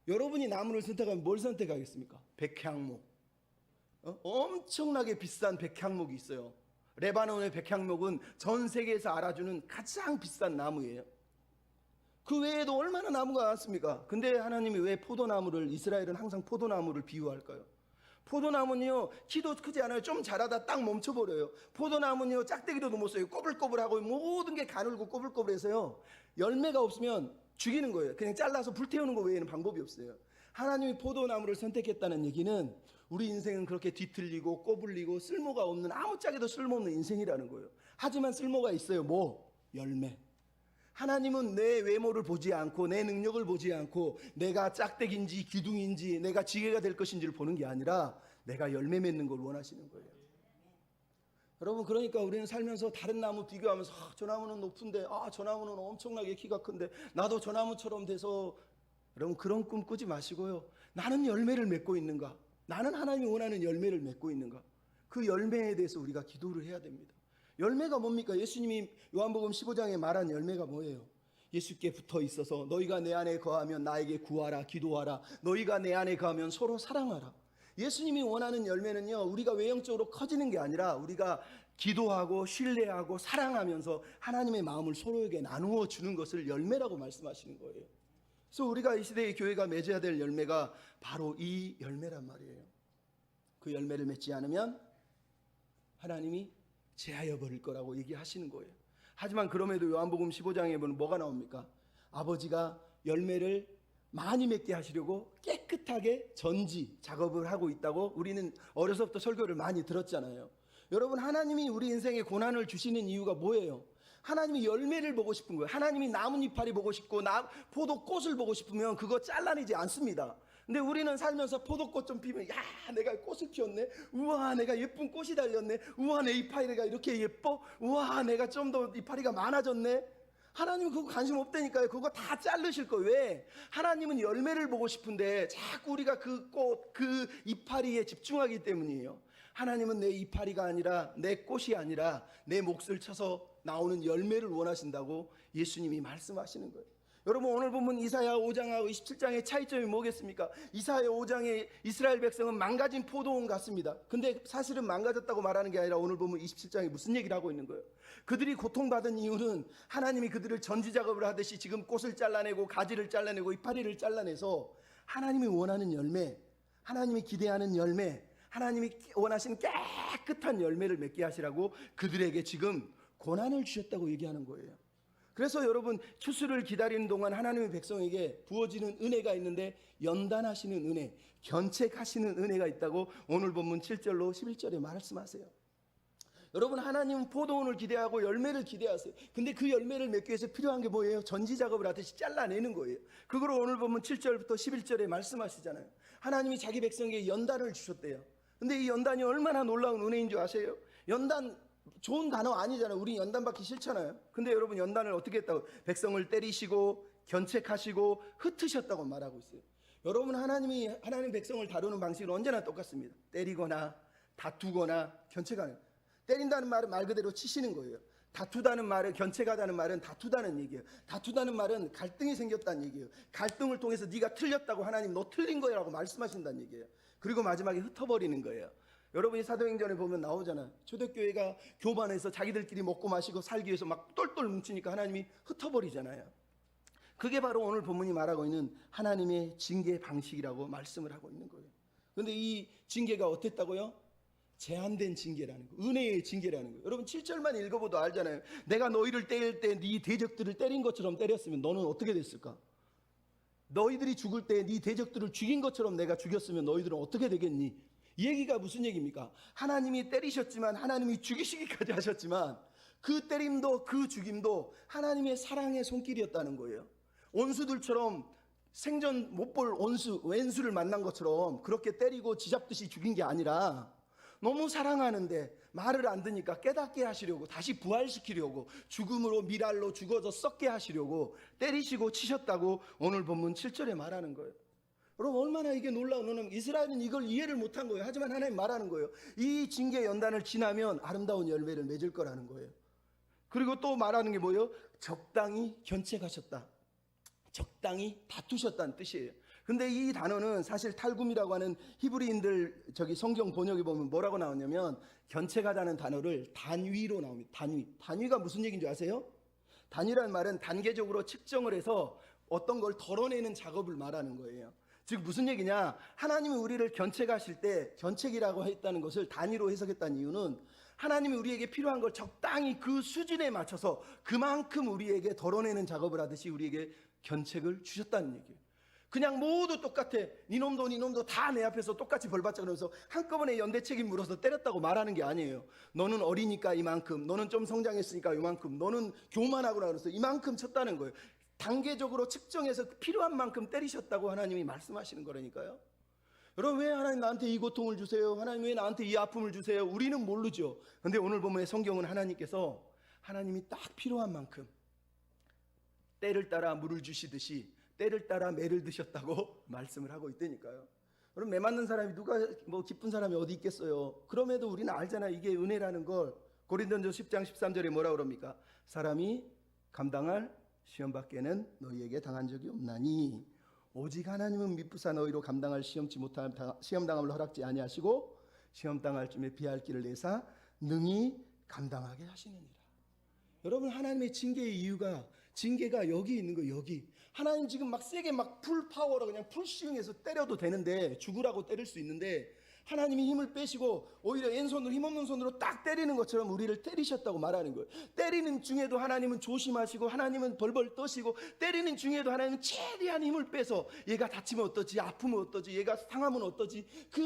여러분이 나무를 선택하면 뭘 선택하겠습니까? 백향목. 엄청나게 비싼 백향목이 있어요. 레바논의 백향목은 전 세계에서 알아주는 가장 비싼 나무예요. 그 외에도 얼마나 나무가 많습니까? 근데 하나님이 왜 포도나무를, 이스라엘은 항상 포도나무를 비유할까요? 포도나무는요, 키도 크지 않아요. 좀 자라다 딱 멈춰버려요. 포도나무는요, 짝대기도 못 써요. 꼬불꼬불하고 모든 게 가늘고 꼬불꼬불해서요, 열매가 없으면 죽이는 거예요. 그냥 잘라서 불태우는 거 외에는 방법이 없어요. 하나님이 포도나무를 선택했다는 얘기는 우리 인생은 그렇게 뒤틀리고 꼬불리고 쓸모가 없는, 아무짝에도 쓸모없는 인생이라는 거예요. 하지만 쓸모가 있어요. 뭐? 열매. 하나님은 내 외모를 보지 않고 내 능력을 보지 않고 내가 짝대기인지 기둥인지 내가 지게가 될 것인지를 보는 게 아니라 내가 열매 맺는 걸 원하시는 거예요. 여러분, 그러니까 우리는 살면서 다른 나무 비교하면서 저 나무는 높은데, 저 나무는 엄청나게 키가 큰데 나도 저 나무처럼 돼서, 여러분 그런 꿈 꾸지 마시고요. 나는 열매를 맺고 있는가? 나는 하나님이 원하는 열매를 맺고 있는가? 그 열매에 대해서 우리가 기도를 해야 됩니다. 열매가 뭡니까? 예수님이 요한복음 15장에 말한 열매가 뭐예요? 예수께 붙어 있어서 너희가 내 안에 거하면 나에게 구하라, 기도하라. 너희가 내 안에 거하면 서로 사랑하라. 예수님이 원하는 열매는요, 우리가 외형적으로 커지는 게 아니라 우리가 기도하고 신뢰하고 사랑하면서 하나님의 마음을 서로에게 나누어 주는 것을 열매라고 말씀하시는 거예요. 그래서 우리가 이 시대의 교회가 맺어야 될 열매가 바로 이 열매란 말이에요. 그 열매를 맺지 않으면 하나님이 제하여 버릴 거라고 얘기하시는 거예요. 하지만 그럼에도 요한복음 15장에 보면 뭐가 나옵니까? 아버지가 열매를 많이 맺게 하시려고 깨끗하게 전지 작업을 하고 있다고 우리는 어려서부터 설교를 많이 들었잖아요. 여러분, 하나님이 우리 인생에 고난을 주시는 이유가 뭐예요? 하나님이 열매를 보고 싶은 거예요. 하나님이 나뭇잎알이 보고 싶고 포도꽃을 보고 싶으면 그거 잘라내지 않습니다. 근데 우리는 살면서 포도꽃 좀 피면, 야, 내가 꽃을 피웠네. 우와, 내가 예쁜 꽃이 달렸네. 우와, 내 이파리가 이렇게 예뻐. 우와, 내가 좀 더 이파리가 많아졌네. 하나님은 그거 관심 없다니까요. 그거 다 자르실 거예요. 왜? 하나님은 열매를 보고 싶은데 자꾸 우리가 그 꽃, 그 이파리에 집중하기 때문이에요. 하나님은 내 이파리가 아니라, 내 꽃이 아니라 내 몫을 쳐서 나오는 열매를 원하신다고 예수님이 말씀하시는 거예요. 여러분, 오늘 보면 이사야 5장하고 27장의 차이점이 뭐겠습니까? 이사야 5장에 이스라엘 백성은 망가진 포도원 같습니다. 근데 사실은 망가졌다고 말하는 게 아니라 오늘 보면 27장에 무슨 얘기를 하고 있는 거예요? 그들이 고통받은 이유는 하나님이 그들을 전지작업을 하듯이 지금 꽃을 잘라내고 가지를 잘라내고 이파리를 잘라내서 하나님이 원하는 열매, 하나님이 기대하는 열매, 하나님이 원하시는 깨끗한 열매를 맺게 하시라고 그들에게 지금 고난을 주셨다고 얘기하는 거예요. 그래서 여러분, 추수를 기다리는 동안 하나님의 백성에게 부어지는 은혜가 있는데 연단하시는 은혜, 견책하시는 은혜가 있다고 오늘 본문 7절로 11절에 말씀하세요. 여러분, 하나님은 포도원을 기대하고 열매를 기대하세요. 근데 그 열매를 맺기 위해서 필요한 게 뭐예요? 전지작업을 하듯이 잘라내는 거예요. 그걸 오늘 보면 7절부터 11절에 말씀하시잖아요. 하나님이 자기 백성에게 연단을 주셨대요. 근데 이 연단이 얼마나 놀라운 은혜인 줄 아세요? 연단 좋은 단어 아니잖아요. 우리 연단 받기 싫잖아요. 근데 여러분, 연단을 어떻게 했다고? 백성을 때리시고 견책하시고 흩으셨다고 말하고 있어요. 여러분, 하나님 백성을 다루는 방식은 언제나 똑같습니다. 때리거나 다투거나 견책하는. 때린다는 말은 말 그대로 치시는 거예요. 다투다는 말은, 견책하다는 말은 다투다는 얘기예요. 다투다는 말은 갈등이 생겼다는 얘기예요. 갈등을 통해서 네가 틀렸다고 하나님 너 틀린 거라고 말씀하신다는 얘기예요. 그리고 마지막에 흩어버리는 거예요. 여러분이 사도행전에 보면 나오잖아요. 초대교회가 교반에서 자기들끼리 먹고 마시고 살기 위해서 막 똘똘 뭉치니까 하나님이 흩어버리잖아요. 그게 바로 오늘 본문이 말하고 있는 하나님의 징계 방식이라고 말씀을 하고 있는 거예요. 그런데 이 징계가 어땠다고요? 제한된 징계라는 거, 은혜의 징계라는 거예요. 여러분 7절만 읽어봐도 알잖아요. 내가 너희를 때릴 때 네 대적들을 때린 것처럼 때렸으면 너는 어떻게 됐을까? 너희들이 죽을 때 네 대적들을 죽인 것처럼 내가 죽였으면 너희들은 어떻게 되겠니? 이 얘기가 무슨 얘기입니까? 하나님이 때리셨지만, 하나님이 죽이시기까지 하셨지만, 그 때림도 그 죽임도 하나님의 사랑의 손길이었다는 거예요. 원수들처럼 생전 못 볼 왼수를 만난 것처럼 그렇게 때리고 쥐잡듯이 죽인 게 아니라, 너무 사랑하는데 말을 안 듣니까 깨닫게 하시려고, 다시 부활시키려고, 죽음으로 미랄로 죽어서 썩게 하시려고 때리시고 치셨다고 오늘 본문 7절에 말하는 거예요. 여러분 얼마나 이게 놀라운, 이스라엘은 이걸 이해를 못한 거예요. 하지만 하나님 말하는 거예요. 이 징계 연단을 지나면 아름다운 열매를 맺을 거라는 거예요. 그리고 또 말하는 게 뭐예요? 적당히 견책하셨다, 적당히 다투셨다는 뜻이에요. 근데 이 단어는 사실 탈굼이라고 하는 히브리인들 성경 번역에 보면 뭐라고 나오냐면, 견책하다는 단어를 단위로 나옵니다. 단위가 무슨 얘기인 줄 아세요? 단위라는 말은 단계적으로 측정을 해서 어떤 걸 덜어내는 작업을 말하는 거예요. 즉 무슨 얘기냐, 하나님이 우리를 견책하실 때, 견책이라고 했다는 것을 단위로 해석했다는 이유는 하나님이 우리에게 필요한 걸 적당히 그 수준에 맞춰서 그만큼 우리에게 덜어내는 작업을 하듯이 우리에게 견책을 주셨다는 얘기예요. 그냥 모두 똑같아, 니놈도 다 내 앞에서 똑같이 벌받자 그러면서 한꺼번에 연대 책임 물어서 때렸다고 말하는 게 아니에요. 너는 어리니까 이만큼, 너는 좀 성장했으니까 이만큼, 너는 교만하구나 그래서 이만큼 쳤다는 거예요. 단계적으로 측정해서 필요한 만큼 때리셨다고 하나님이 말씀하시는 거라니까요. 여러분 왜 하나님 나한테 이 고통을 주세요? 하나님 왜 나한테 이 아픔을 주세요? 우리는 모르죠. 근데 오늘 보면 성경은 하나님께서 하나님이 딱 필요한 만큼 때를 따라 물을 주시듯이 때를 따라 매를 드셨다고 말씀을 하고 있다니까요. 여러분 매 맞는 사람이 누가 뭐 기쁜 사람이 어디 있겠어요? 그럼에도 우리는 알잖아요. 이게 은혜라는 걸. 고린도전서 10장 13절에 뭐라 그럽니까? 사람이 감당할 시험 밖에는 너희에게 당한 적이 없나니 오직 하나님은 미쁘사 너희로 감당할 시험 당함을 허락지 아니하시고 시험 당할 쯤에 피할 길을 내사 능히 감당하게 하시느니라. 여러분 하나님의 징계의 이유가, 징계가 여기 있는 거예요. 여기 하나님 지금 막 세게 막 풀 파워로 그냥 풀 스윙해서 때려도 되는데, 죽으라고 때릴 수 있는데 하나님이 힘을 빼시고 오히려 왼손으로, 힘없는 손으로 딱 때리는 것처럼 우리를 때리셨다고 말하는 거예요. 때리는 중에도 하나님은 조심하시고 하나님은 벌벌 떠시고, 때리는 중에도 하나님은 최대한 힘을 빼서 얘가 다치면 어떠지, 아프면 어떠지, 얘가 상하면 어떠지, 그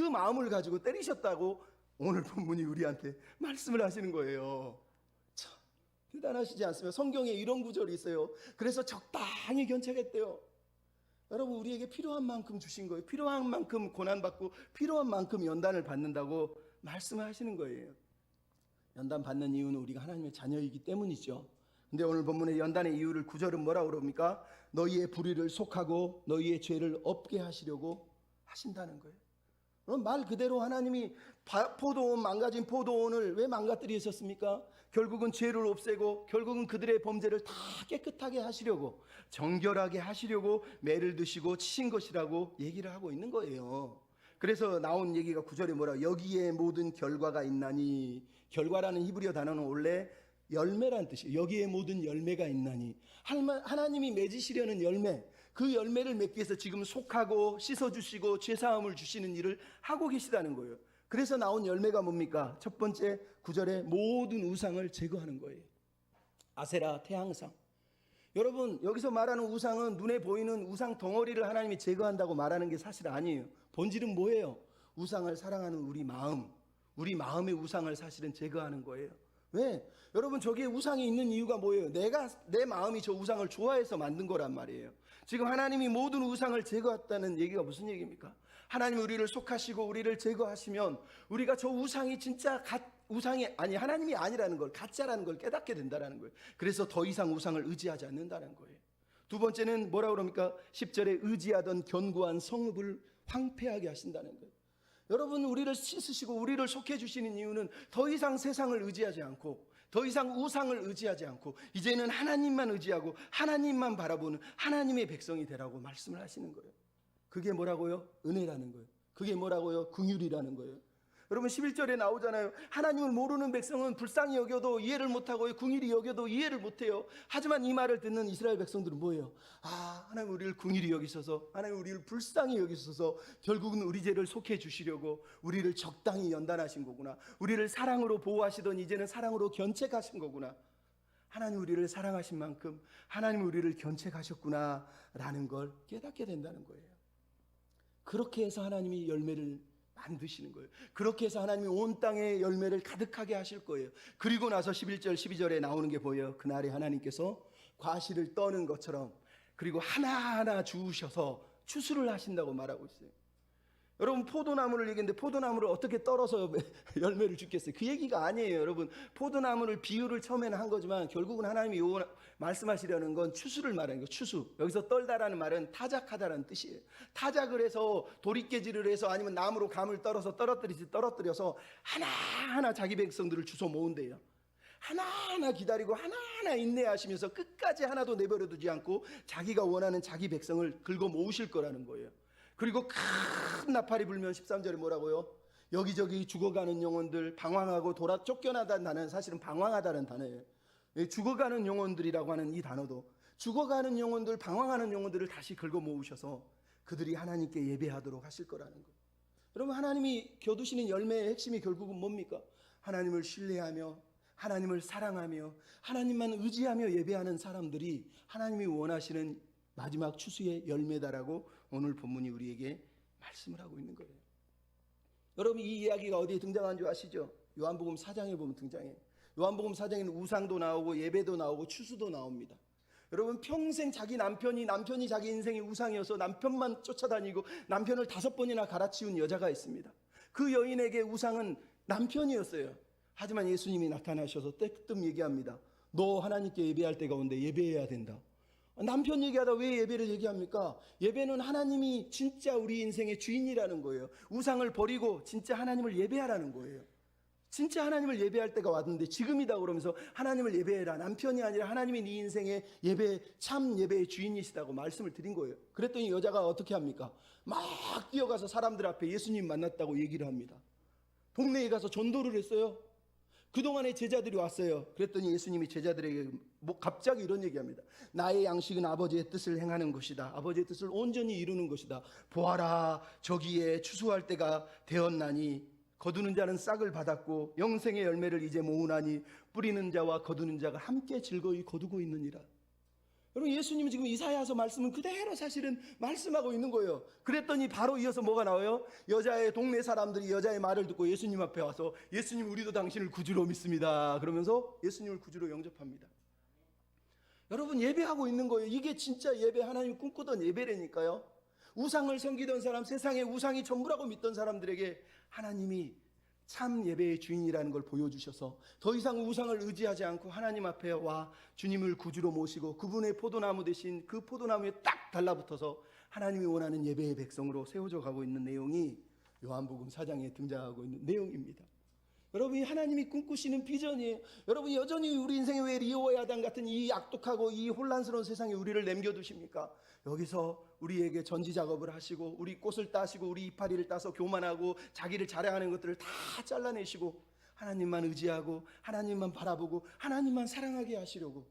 마음을 가지고 때리셨다고 오늘 본문이 우리한테 말씀을 하시는 거예요. 참 대단하시지 않습니까? 성경에 이런 구절이 있어요. 그래서 적당히 견책했대요. 여러분 우리에게 필요한 만큼 주신 거예요. 필요한 만큼 고난받고 필요한 만큼 연단을 받는다고 말씀을 하시는 거예요. 연단 받는 이유는 우리가 하나님의 자녀이기 때문이죠. 근데 오늘 본문의 연단의 이유를 9절은 뭐라고 그럽니까? 너희의 불의를 속하고 너희의 죄를 없게 하시려고 하신다는 거예요. 그럼 말 그대로 하나님이 포도원, 망가진 포도원을 왜 망가뜨리셨습니까? 결국은 죄를 없애고 결국은 그들의 범죄를 다 깨끗하게 하시려고, 정결하게 하시려고 매를 드시고 치신 것이라고 얘기를 하고 있는 거예요. 그래서 나온 얘기가 9절에 뭐라, 여기에 모든 결과가 있나니. 결과라는 히브리어 단어는 원래 열매라는 뜻이에요. 여기에 모든 열매가 있나니, 하나님이 맺으시려는 열매, 그 열매를 맺기 위해서 지금 속하고 씻어주시고 죄사함을 주시는 일을 하고 계시다는 거예요. 그래서 나온 열매가 뭡니까? 첫 번째 9절에 모든 우상을 제거하는 거예요. 아세라, 태양상. 여러분 여기서 말하는 우상은 눈에 보이는 우상 덩어리를 하나님이 제거한다고 말하는 게 사실 아니에요. 본질은 뭐예요? 우상을 사랑하는 우리 마음의 우상을 사실은 제거하는 거예요. 왜? 여러분 저기에 우상이 있는 이유가 뭐예요? 내 마음이 저 우상을 좋아해서 만든 거란 말이에요. 지금 하나님이 모든 우상을 제거했다는 얘기가 무슨 얘기입니까? 하나님이 우리를 속하시고 우리를 제거하시면 우리가 저 우상이 진짜 우상이 아니 하나님이 아니라는 걸, 가짜라는 걸 깨닫게 된다는 거예요. 그래서 더 이상 우상을 의지하지 않는다는 거예요. 두 번째는 뭐라 그럽니까? 10절에 의지하던 견고한 성읍을 황폐하게 하신다는 거예요. 여러분 우리를 씻으시고 우리를 속해 주시는 이유는 더 이상 세상을 의지하지 않고 더 이상 우상을 의지하지 않고 이제는 하나님만 의지하고 하나님만 바라보는 하나님의 백성이 되라고 말씀을 하시는 거예요. 그게 뭐라고요? 은혜라는 거예요. 그게 뭐라고요? 긍휼이라는 거예요. 여러분 11절에 나오잖아요. 하나님을 모르는 백성은 불쌍히 여겨도 이해를 못하고 긍휼히 여겨도 이해를 못해요. 하지만 이 말을 듣는 이스라엘 백성들은 뭐예요? 하나님 우리를 긍휼히 여기셔서, 하나님 우리를 불쌍히 여기셔서 결국은 우리 죄를 속해 주시려고 우리를 적당히 연단하신 거구나. 우리를 사랑으로 보호하시던 이제는 사랑으로 견책하신 거구나. 하나님 우리를 사랑하신 만큼 하나님 우리를 견책하셨구나 라는 걸 깨닫게 된다는 거예요. 그렇게 해서 하나님이 열매를 만드시는 거예요. 그렇게 해서 하나님이 온 땅에 열매를 가득하게 하실 거예요. 그리고 나서 11절 12절에 나오는 게 보여요. 그날에 하나님께서 과실을 떠는 것처럼 그리고 하나하나 주우셔서 추수를 하신다고 말하고 있어요. 여러분 포도나무를 얘기했는데 포도나무를 어떻게 떨어서 열매를 주겠어요? 그 얘기가 아니에요. 여러분 포도나무를 비유를 처음에는 한 거지만 결국은 하나님이 말씀하시려는 건 추수를 말하는 거예요. 추수. 여기서 떨다라는 말은 타작하다라는 뜻이에요. 타작을 해서 도리깨질을 해서 아니면 나무로 감을 떨어서 떨어뜨려서 하나하나 자기 백성들을 주워 모은대요. 하나하나 기다리고 하나하나 인내하시면서 끝까지 하나도 내버려 두지 않고 자기가 원하는 자기 백성을 긁어 모으실 거라는 거예요. 그리고 큰 나팔이 불면 13절에 뭐라고요? 여기저기 죽어가는 영혼들, 방황하고 쫓겨나다는 단어는 사실은 방황하다는 단어예요. 죽어가는 영혼들이라고 하는 이 단어도 죽어가는 영혼들, 방황하는 영혼들을 다시 긁어 모으셔서 그들이 하나님께 예배하도록 하실 거라는 거예요. 여러분 하나님이 거두시는 열매의 핵심이 결국은 뭡니까? 하나님을 신뢰하며 하나님을 사랑하며 하나님만 의지하며 예배하는 사람들이 하나님이 원하시는 마지막 추수의 열매다라고 오늘 본문이 우리에게 말씀을 하고 있는 거예요. 여러분 이 이야기가 어디에 등장한 줄 아시죠? 요한복음 4장에 보면 등장해요. 요한복음 4장에는 우상도 나오고 예배도 나오고 추수도 나옵니다. 여러분 평생 자기 남편이 자기 인생의 우상이어서 남편만 쫓아다니고 남편을 5번이나 갈아치운 여자가 있습니다. 그 여인에게 우상은 남편이었어요. 하지만 예수님이 나타나셔서 뜨뜻 얘기합니다. 너 하나님께 예배할 때가 온대. 예배해야 된다. 남편 얘기하다 왜 예배를 얘기합니까? 예배는 하나님이 진짜 우리 인생의 주인이라는 거예요. 우상을 버리고 진짜 하나님을 예배하라는 거예요. 진짜 하나님을 예배할 때가 왔는데 지금이다 그러면서 하나님을 예배해라. 남편이 아니라 하나님이 네 인생의 참 예배의 주인이시다고 말씀을 드린 거예요. 그랬더니 여자가 어떻게 합니까? 막 뛰어가서 사람들 앞에 예수님 만났다고 얘기를 합니다. 동네에 가서 전도를 했어요. 그동안에 제자들이 왔어요. 그랬더니 예수님이 제자들에게 갑자기 이런 얘기합니다. 나의 양식은 아버지의 뜻을 행하는 것이다. 아버지의 뜻을 온전히 이루는 것이다. 보아라, 저기에 추수할 때가 되었나니 거두는 자는 싹을 받았고 영생의 열매를 이제 모으나니 뿌리는 자와 거두는 자가 함께 즐거이 거두고 있느니라. 여러분 예수님은 지금 이사야서 말씀은 그대로 사실은 말씀하고 있는 거예요. 그랬더니 바로 이어서 뭐가 나와요? 여자의 동네 사람들이 여자의 말을 듣고 예수님 앞에 와서 예수님 우리도 당신을 구주로 믿습니다. 그러면서 예수님을 구주로 영접합니다. 여러분 예배하고 있는 거예요. 이게 진짜 예배, 하나님이 꿈꾸던 예배라니까요. 우상을 섬기던 사람, 세상에 우상이 전부라고 믿던 사람들에게 하나님이 참 예배의 주인이라는 걸 보여주셔서 더 이상 우상을 의지하지 않고 하나님 앞에 와 주님을 구주로 모시고 그분의 포도나무 대신 그 포도나무에 딱 달라붙어서 하나님이 원하는 예배의 백성으로 세워져 가고 있는 내용이 요한복음 4장에 등장하고 있는 내용입니다. 여러분이 하나님이 꿈꾸시는 비전이에요. 여러분이 여전히 우리 인생에 왜 리오와 야당 같은 이 악독하고 이 혼란스러운 세상에 우리를 남겨두십니까? 여기서 우리에게 전지 작업을 하시고 우리 꽃을 따시고 우리 이파리를 따서 교만하고 자기를 자랑하는 것들을 다 잘라내시고 하나님만 의지하고 하나님만 바라보고 하나님만 사랑하게 하시려고.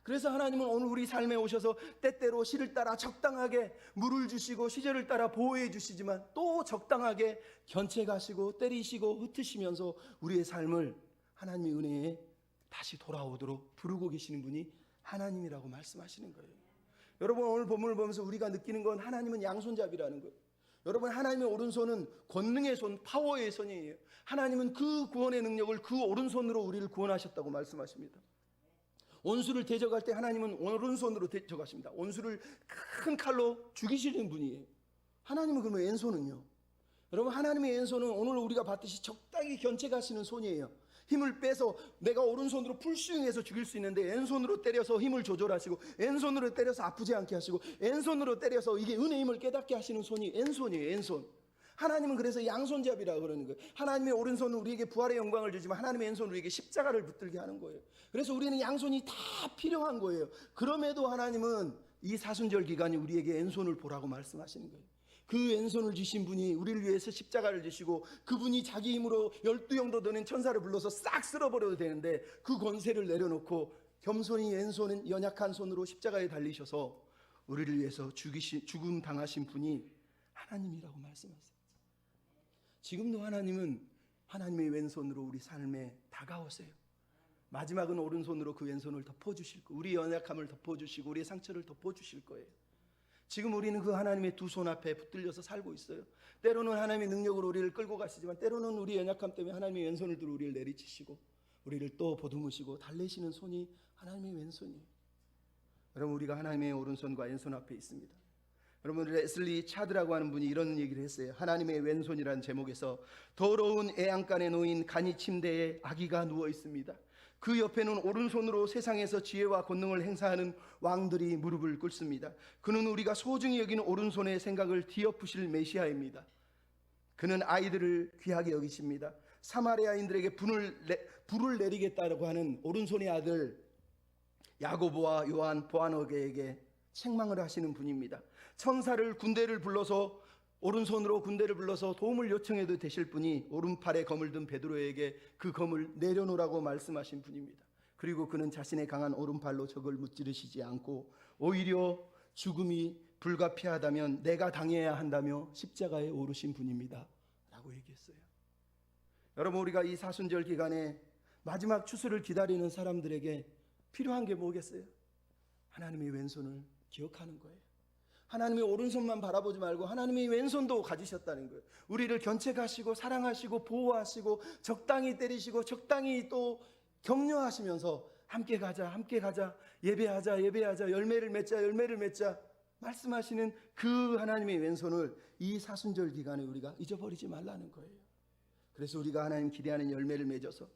그래서 하나님은 오늘 우리 삶에 오셔서 때때로 시를 따라 적당하게 물을 주시고 시절을 따라 보호해 주시지만 또 적당하게 견책하시고 때리시고 흩으시면서 우리의 삶을 하나님의 은혜에 다시 돌아오도록 부르고 계시는 분이 하나님이라고 말씀하시는 거예요. 여러분 오늘 본문을 보면서 우리가 느끼는 건 하나님은 양손잡이라는 거예요. 여러분 하나님의 오른손은 권능의 손, 파워의 손이에요. 하나님은 그 구원의 능력을 그 오른손으로 우리를 구원하셨다고 말씀하십니다. 원수를 대적할 때 하나님은 오른손으로 대적하십니다. 원수를 큰 칼로 죽이시는 분이에요. 하나님은 그러면 왼손은요? 여러분 하나님의 왼손은 오늘 우리가 봤듯이 적당히 견책하시는 손이에요. 힘을 빼서 내가 오른손으로 풀스윙해서 죽일 수 있는데 왼손으로 때려서 힘을 조절하시고 왼손으로 때려서 아프지 않게 하시고 왼손으로 때려서 이게 은혜의 힘을 깨닫게 하시는 손이 왼손이에요. 왼손. 하나님은 그래서 양손잡이라고 그러는 거예요. 하나님의 오른손은 우리에게 부활의 영광을 주지만 하나님의 왼손은 우리에게 십자가를 붙들게 하는 거예요. 그래서 우리는 양손이 다 필요한 거예요. 그럼에도 하나님은 이 사순절 기간이 우리에게 왼손을 보라고 말씀하시는 거예요. 그 왼손을 주신 분이 우리를 위해서 십자가를 주시고, 그분이 자기 힘으로 12영도 되는 천사를 불러서 싹 쓸어버려도 되는데 그 권세를 내려놓고 겸손히 왼손은 연약한 손으로 십자가에 달리셔서 우리를 위해서 죽음 당하신 분이 하나님이라고 말씀하세요. 지금도 하나님은 하나님의 왼손으로 우리 삶에 다가오세요. 마지막은 오른손으로 그 왼손을 덮어주실 거예요. 우리 연약함을 덮어주시고 우리의 상처를 덮어주실 거예요. 지금 우리는 그 하나님의 두 손 앞에 붙들려서 살고 있어요. 때로는 하나님의 능력으로 우리를 끌고 가시지만 때로는 우리 연약함 때문에 하나님의 왼손을 들어 우리를 내리치시고 우리를 또 보듬으시고 달래시는 손이 하나님의 왼손이에요. 여러분, 우리가 하나님의 오른손과 왼손 앞에 있습니다. 여러분, 레슬리 차드라고 하는 분이 이런 얘기를 했어요. 하나님의 왼손이라는 제목에서 더러운 애양간에 놓인 간이 침대에 아기가 누워 있습니다. 그 옆에는 오른손으로 세상에서 지혜와 권능을 행사하는 왕들이 무릎을 꿇습니다. 그는 우리가 소중히 여기는 오른손의 생각을 뒤엎으실 메시아입니다. 그는 아이들을 귀하게 여기십니다. 사마리아인들에게 불을 내리겠다고 하는 오른손의 아들 야고보와 요한 보아너게에게 책망을 하시는 분입니다. 천사를 군대를 불러서 오른손으로 군대를 불러서 도움을 요청해도 되실 분이 오른팔에 검을 든 베드로에게 그 검을 내려놓으라고 말씀하신 분입니다. 그리고 그는 자신의 강한 오른팔로 적을 무찌르시지 않고 오히려 죽음이 불가피하다면 내가 당해야 한다며 십자가에 오르신 분입니다 라고 얘기했어요. 여러분, 우리가 이 사순절 기간에 마지막 추수를 기다리는 사람들에게 필요한 게 뭐겠어요? 하나님의 왼손을 기억하는 거예요. 하나님의 오른손만 바라보지 말고 하나님의 왼손도 가지셨다는 거예요. 우리를 견책하시고 사랑하시고 보호하시고 적당히 때리시고 적당히 또 격려하시면서 함께 가자 예배하자 열매를 맺자 말씀하시는 그 하나님의 왼손을 이 사순절 기간에 우리가 잊어버리지 말라는 거예요. 그래서 우리가 하나님 기대하는 열매를 맺어서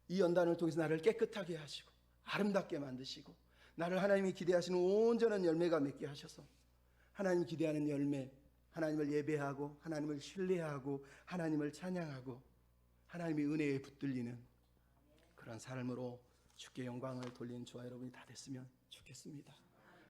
이 연단을 통해서 나를 깨끗하게 하시고 아름답게 만드시고 나를 하나님이 기대하시는 온전한 열매가 맺게 하셔서 하나님 기대하는 열매, 하나님을 예배하고 하나님을 신뢰하고 하나님을 찬양하고 하나님의 은혜에 붙들리는 그런 삶으로 주께 영광을 돌리는 저와 여러분이 다 됐으면 좋겠습니다.